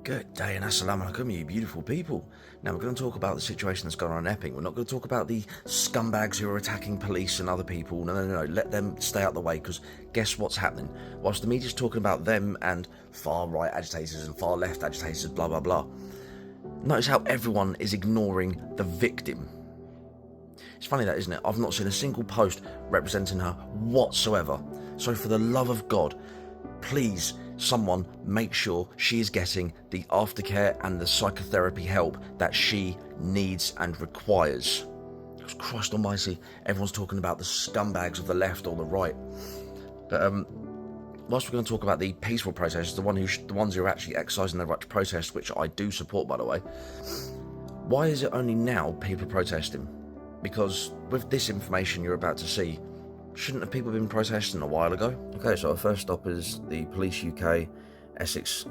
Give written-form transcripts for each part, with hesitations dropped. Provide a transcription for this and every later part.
Good day and assalamu alaikum, you beautiful people. Now we're going to talk about the situation that's going on in Epping. We're not going to talk about the scumbags who are attacking police and other people. No. Let them stay out the way, because guess what's happening? Whilst the media's talking about them and far-right agitators and far-left agitators, blah, blah, blah, notice how everyone is ignoring the victim. It's funny that, isn't it? I've not seen a single post representing her whatsoever. So for the love of God, please, someone make sure she is getting the aftercare and the psychotherapy help that she needs and requires. Christ almighty, everyone's talking about the scumbags of the left or the right. But whilst we're going to talk about the peaceful protesters, the ones who are actually exercising their right to protest, which I do support, by the way, why is it only now people are protesting? Because with this information you're about to see, shouldn't have people been protesting a while ago? Okay, so our first stop is the Police UK Essex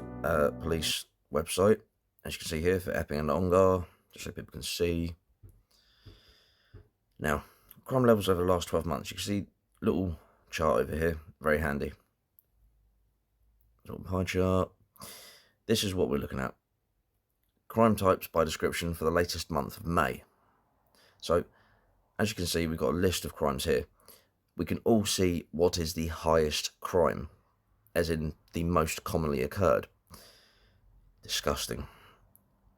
police website. As you can see here, for Epping and Ongar, just so people can see. Now, crime levels over the last 12 months. You can see little chart over here, very handy. Little pie chart. This is what we're looking at. Crime types by description for the latest month of May. So, as you can see, we've got a list of crimes here. We can all see what is the highest crime, as in the most commonly occurred. Disgusting.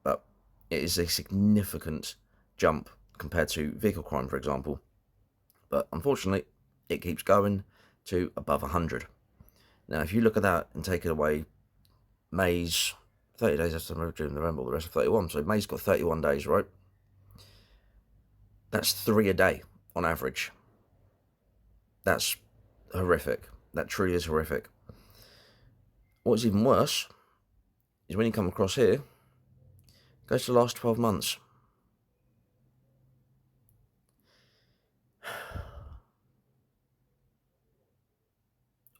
But it is a significant jump compared to vehicle crime, for example. But unfortunately, it keeps going to above 100. Now, if you look at that and take it away, May's 30 days after November, the rest of 31. So May's got 31 days, right? That's 3 a day on average. That's horrific. That truly is horrific. What's even worse is when you come across here, go to the last 12 months.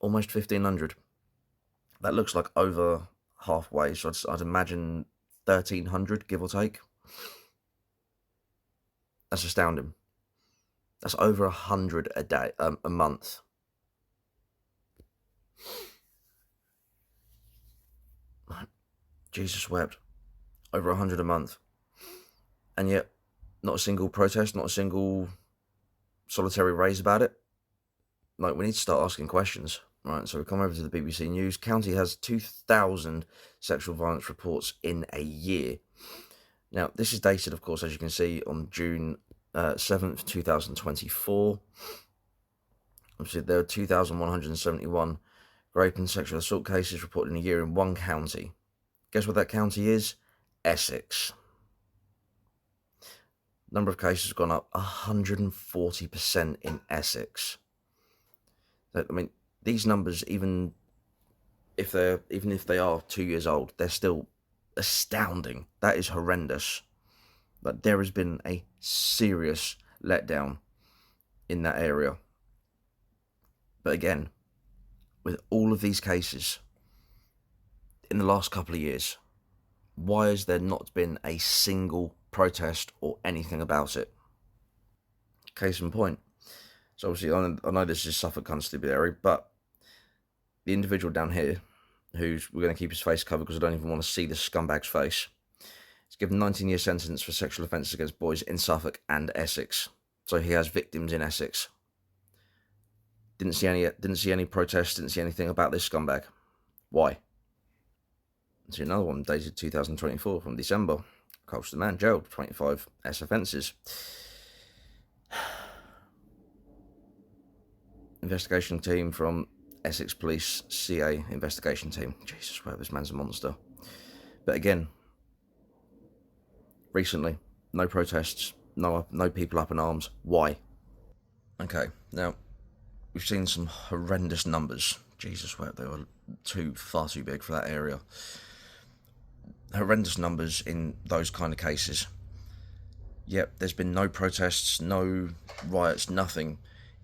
Almost 1,500. That looks like over halfway, so I'd imagine 1,300, give or take. That's astounding. That's over 100 a day, a month. Jesus wept. Over 100 a month. And yet, not a single protest, not a single solitary raise about it. Like, we need to start asking questions. Right, so we come over to the BBC News. County has 2,000 sexual violence reports in a year. Now, this is dated, of course, as you can see, on June 7th, 2024. Obviously, there are 2,171 rape and sexual assault cases reported in a year in one county. Guess what that county is? Essex. Number of cases has gone up 140% in Essex. I mean, these numbers, even if they are 2 years old, they're still astounding. That is horrendous. But there has been a serious letdown in that area. But again, with all of these cases in the last couple of years, why has there not been a single protest or anything about it? Case in point. So obviously, I know this is Suffolk Constabulary, but the individual down here, we're going to keep his face covered because I don't even want to see this scumbag's face, he's given 19-year sentence for sexual offences against boys in Suffolk and Essex. So he has victims in Essex. Didn't see any protests, didn't see anything about this scumbag. Why? See another one dated 2024 from December. Colchester man jailed, 25 S offences. Investigation team from Essex Police CA investigation team. Jesus, wow, this man's a monster. But again, recently, no protests, no people up in arms. Why? Okay, now, we've seen some horrendous numbers. Jesus, wow, they were far too big for that area. Horrendous numbers in those kind of cases. Yep, there's been no protests, no riots, nothing.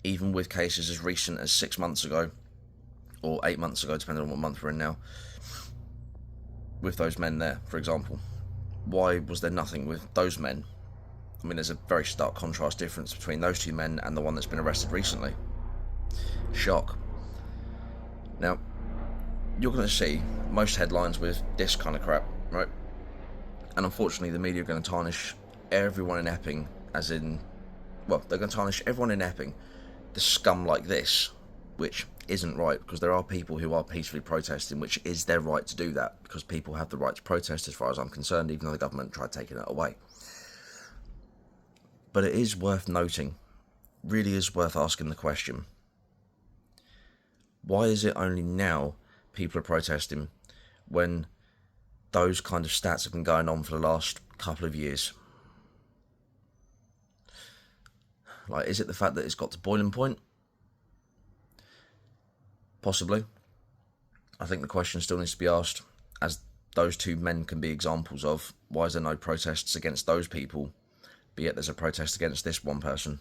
Even with cases as recent as 6 months ago, or 8 months ago, depending on what month we're in now, with those men there, for example. Why was there nothing with those men? I mean, there's a very stark contrast difference between those two men and the one that's been arrested recently. Shock. Now, you're going to see most headlines with this kind of crap, right? And unfortunately, the media are going to tarnish everyone in Epping, as in, well, they're going to tarnish everyone in Epping, the scum like this, which isn't right, because there are people who are peacefully protesting, which is their right to do that, because people have the right to protest as far as I'm concerned, even though the government tried taking it away. But it is worth noting, really is worth asking the question, why is it only now people are protesting when those kind of stats have been going on for the last couple of years? Like, is it the fact that it's got to boiling point? Possibly. I think the question still needs to be asked, as those two men can be examples of, why is there no protests against those people, but yet there's a protest against this one person?